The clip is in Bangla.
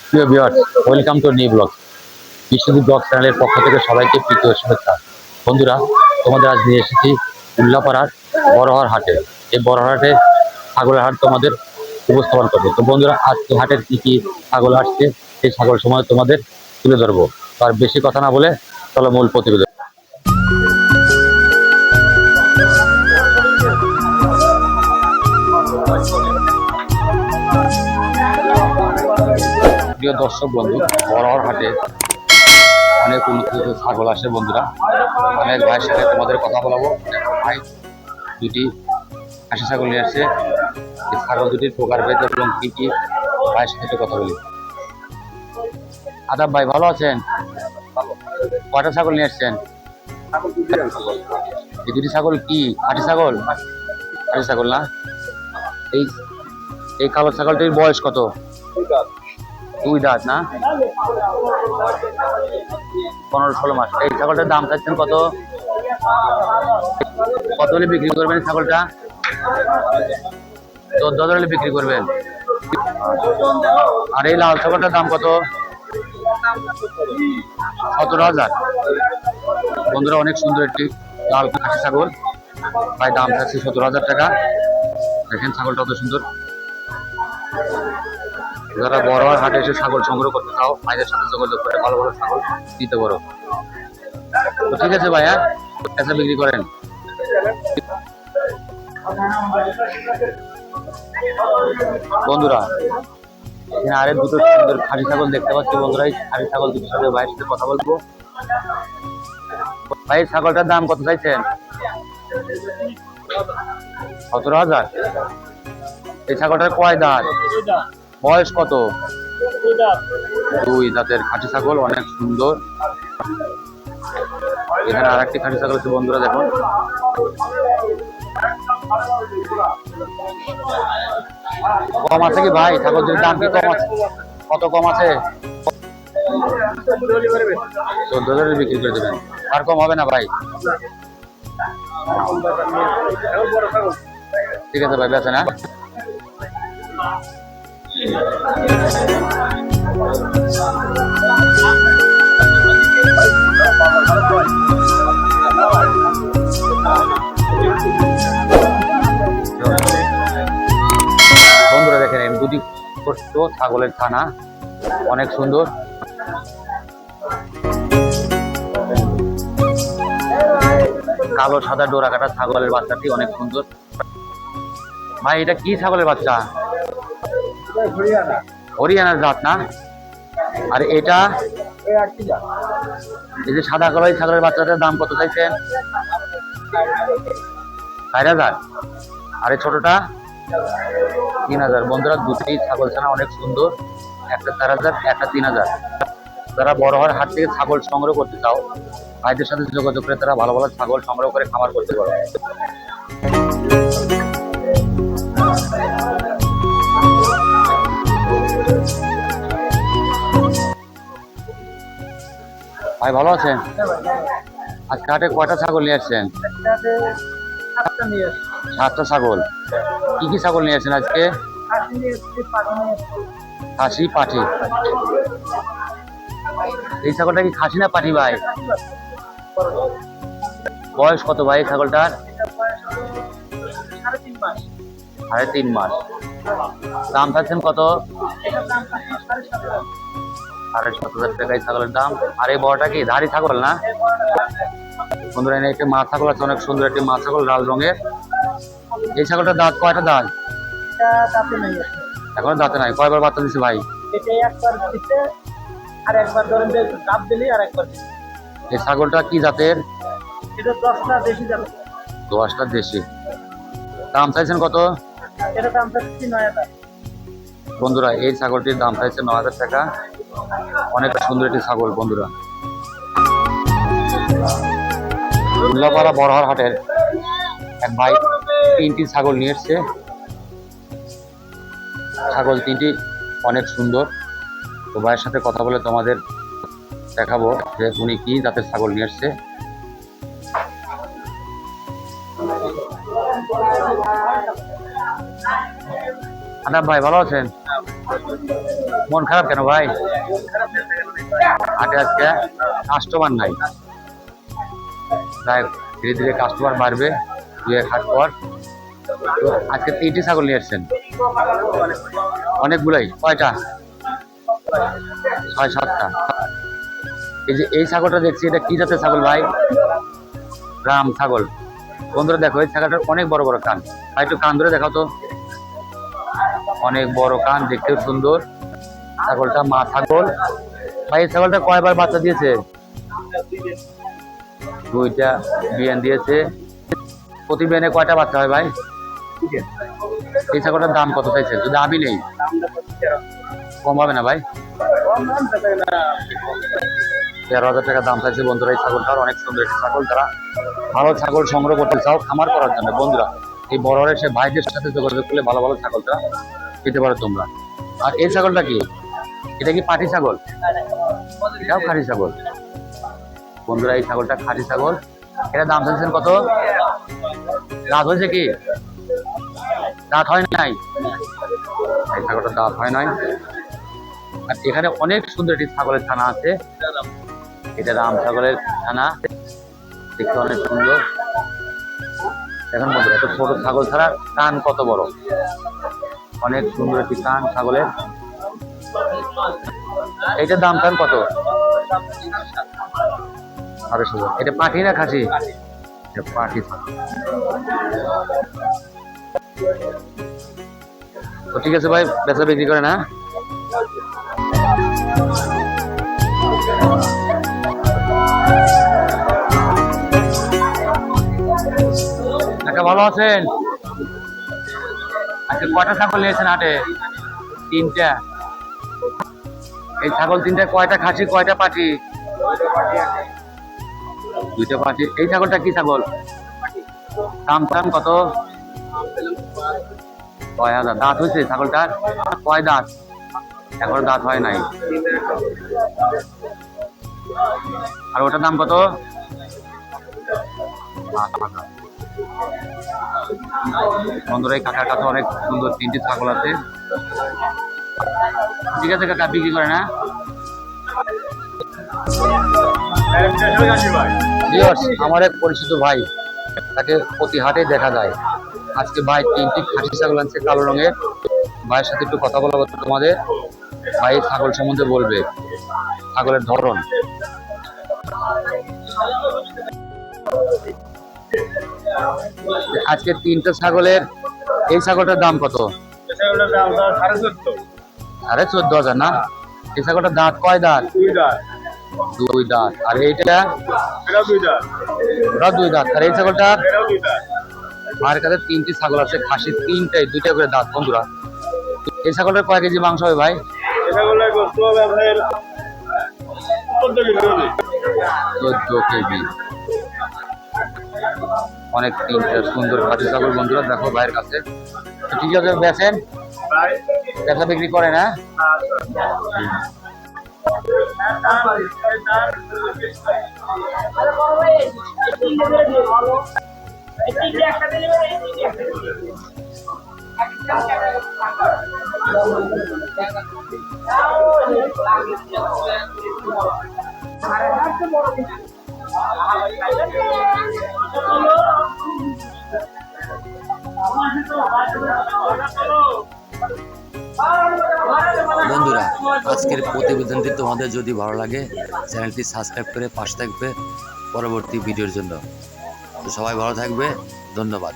প্রিয় viewers, welcome to new blog. Biswajit blog চ্যানেলের পক্ষ থেকে সবাইকে প্রীতি ও শুভেচ্ছা। বন্ধুরা, তোমাদের আজ নিয়ে এসেছি উল্লাপাড়ার বড়হার হাটে। এই বড়হার হাটে ছাগলের হাট তোমাদের উপস্থাপন করবো। তো বন্ধুরা, আজকে হাটের কি কি ছাগল আসছে সেই ছাগল সময় তোমাদের তুলে ধরবো। আর বেশি কথা না বলে চলো মূল প্রতিবেদন। প্রিয় দর্শক বন্ধু, বড়হার হাটে অনেক উন্নত ছাগল আসে বন্ধুরা। অনেক ভাইয়ের সাথে তোমাদের কথা বলাবো। ভাই দুটি খাসি ছাগল নিয়ে আসছে। এই ছাগল দুটির প্রকারভেদ এবং কি কি ভাইয়ের সাথে একটু কথা বলি। আদাব ভাই, ভালো আছেন? কয়টা ছাগল নিয়ে আসছেন? এই দুটি ছাগল কি খাসি ছাগল? খাসি ছাগল না? এই এই কালো ছাগলটির বয়স কত? 2 দাঁত না? 15-16 মাস। এই ছাগলটার দাম চাচ্ছেন কত? কত হলে বিক্রি করবেন ছাগলটা? 14,000 হলে বিক্রি করবেন। আর এই লাল ছাগলটার দাম কত? 17,000। বন্ধুরা, অনেক সুন্দর একটি লাল খাসি ছাগল। ভাই দাম চাচ্ছে 17,000 টাকা। দেখেন ছাগলটা কত সুন্দর। যারা বড়হার হাটে এসে ছাগল সংগ্রহ করতে চাও, ভাইদের সাথে যোগাযোগ করে ভালো ভালো ছাগল দিতে পারো। তো ঠিক আছে ভাইয়া, কাছে বিক্রি করেন। বন্ধুরা, এখানে আরেক দুটো সুন্দর খাসি ছাগল দেখতে পাচ্ছি বন্ধুরা। এই খাসি ছাগল দুটোর সাথে ভাইয়ের সাথে কথা বলবো। ভাই ছাগলটার দাম কত চাইছেন? 17,000। এই ছাগলটার কয় দাঁত? বয়স কত? 2 দাঁতের খাসি ছাগল, অনেক সুন্দর। এখানে আর একটি খাসি ছাগল আছে বন্ধুরা, দেখুন। কম আছে কি ভাই? ছাগলটির দাম কি কম আছে? কত কম আছে? 14,000 বিক্রি করে দেবেন। আর কম হবে না ভাই? ঠিক আছে ভাই, বেচে না? বন্ধুরা দেখেন, এই দুটি ছোট্ট ছাগলের ছানা, অনেক সুন্দর। কালো সাদা ডোরা কাটা ছাগলের বাচ্চাটি অনেক সুন্দর। ভাই এটা কি ছাগলের বাচ্চা? হরিয়ানার জাত না? আর এটা এই যে সাদা কালো ছাগলের বাচ্চাটার দাম কত চাইছেন? 4,000। আর এই ছোটটা 3,000। বন্ধুরা, দুটি ছাগল ছানা অনেক সুন্দর। একটা 4,000, একটা 3,000। যারা বড়হার হাট থেকে ছাগল সংগ্রহ করতে চাও, ভাইদের সাথে যোগাযোগ করে তারা ভালো ভালো ছাগল সংগ্রহ করে খামার করতে পারো। ভাই ভালো আছেন? আজকে হাটে কয়টা ছাগল নিয়ে আসছেন? 7টা ছাগল। কি কি ছাগল নিয়ে আসছেন আজকে? খাসি, পাঠি। এই ছাগলটা কি খাসি না পাঠি ভাই? বয়স কত ভাই ছাগলটার? 3.5 মাস। দাম চাচ্ছেন কত? 7,500 টাকা এই ছাগলের দাম। আর এই বড়টা কি ধাড়ি ছাগল না? বন্ধুরা, একটি মা ছাগল আছে, অনেক সুন্দর একটি মা ছাগল, লাল রঙের। এই ছাগলটার দাঁত কয়টা? দাঁত এখনো দাঁতে নাই। কয়বার বাচ্চা দিচ্ছে ভাই? এই ছাগলটা কি জাতের? 10টা দেশি। দাম চাইছেন কত? বন্ধুরা, এই ছাগলটির দাম চাইছে 9,000 টাকা। অনেক সুন্দর একটি ছাগল বন্ধুরা। উল্লাপাড়া বড়হার হাটের এক ভাই 3টি ছাগল নিয়ে এসছে। ছাগল 3টি অনেক সুন্দর। তো ভাইয়ের সাথে কথা বলে তোমাদের দেখাবো যে উনি কি জাতের ছাগল নিয়ে এসছে। আদাব ভাই, ভালো আছেন? মন খারাপ কেন ভাই? হাটে আজকে কাস্টমার নাই, তাই ধীরে ধীরে কাস্টমার বাড়বে। 2-1 হাট পর। তো আজকে 3টি ছাগল নিয়ে এসছেন, অনেকগুলাই। কয়টা? 6-7টা। এই যে এই ছাগলটা দেখছি, এটা কি জাতের ছাগল ভাই? রাম ছাগল। বন্ধুরা দেখো, এই ছাগলটার অনেক বড় বড় কান। ভাই একটু কান ধরে দেখাও তো। অনেক বড় কান, দেখতেও সুন্দর। ছাগলটা মা ছাগল। ভাই এই ছাগলটা কয়বার বাচ্চা দিয়েছে? 2টা বিয়ান দিয়েছে। প্রতি বিয়ানে কয়টা বাচ্চা হয় ভাই? এই ছাগলটার দাম কত চাইছে? যদি দাবি নেই, কম হবে না ভাই? 13,000 টাকা দাম চাইছে বন্ধুরা এই ছাগলটার। অনেক সুন্দর একটি ছাগল। তারা ভালো ছাগল সংগ্রহ করতে চাও খামার করার জন্য বন্ধুরা, এই বড় সে ভাইদের সাথে যোগাযোগ করলে ভালো ভালো ছাগলটা পেতে পারো তোমরা। আর এই ছাগলটা কি? এটা কি পাটি ছাগল? এটাও খাঁটি ছাগল বন্ধুরা। এই ছাগলটা খাঁটি ছাগল। এটা দাম চাইছেন কত? দাঁত হয়েছে কি? দাঁত হয় নাই। এই ছাগলটার দাঁত হয় নাই। আর এখানে অনেক সুন্দর একটি ছাগলের ছানা আছে। এটা রাম ছাগলের ছানা, দেখতে অনেক সুন্দর। এখন বন্ধুরা, একটা ছোট ছাগল ছাড়া কান কত বড়, অনেক সুন্দর একটি কান ছাগলের। এইটার দাম কান কত? 2,500। এটা পাঠি না খাসি? পাঠি ছাগল। তো ঠিক আছে ভাই, বেচা বিক্রি করে না? ভালো আছেন? আজকে কয়টা ছাগল নিয়েছেন হাটে? 3টা। এই ছাগল 3টা কয়টা খাসি কয়টা পাটি? 2টা পাটি। এই ছাগলটা কি ছাগল? দাম কত? 6,000। দাঁত হয়েছে ছাগলটার? কয় দাঁত? এখন দাঁত হয় নাই। আর ওটার দাম কত? 5,000। বন্ধুরা, এই কাকার কাছে অনেক সুন্দর 3টি ছাগল আছে। ঠিক আছে কাকা, বিক্রি করে না? আমার এক পরিচিত ভাই, তাকে প্রতি হাটে দেখা যায়। আজকে ভাই 3টি খাসি ছাগল আনছে কালো রঙের। ভাইয়ের সাথে একটু কথা বলা হতো তোমাদের। ভাই ছাগল সম্বন্ধে বলবে, ছাগলের ধরন। আজকে 3টা ছাগলের এই ছাগলটার দাম কত? 14,500 না? এই ছাগলটার দাঁত কয় দাঁত? 2 দাঁত। আর এইটা? ওটা 2 দাঁত। আর এই ছাগলটা? মায়ের কাছে 3টি ছাগল আছে খাসি, 3টাই 2টা করে দাঁত বন্ধুরা। এই ছাগলটার কয় কেজি মাংস হবে ভাই? 14 কেজি। অনেক 3টা সুন্দর খাসি ছাগল বন্ধুরা, দেখো ভাইয়ের কাছে। ঠিক আছে, বেচেন? বেচা বিক্রি করে না? বন্ধুরা, আজকের প্রতিবেদনটি তোমাদের যদি ভালো লাগে, চ্যানেলটি সাবস্ক্রাইব করে পাশে থাকবে পরবর্তী ভিডিওর জন্য। তো সবাই ভালো থাকবে, ধন্যবাদ।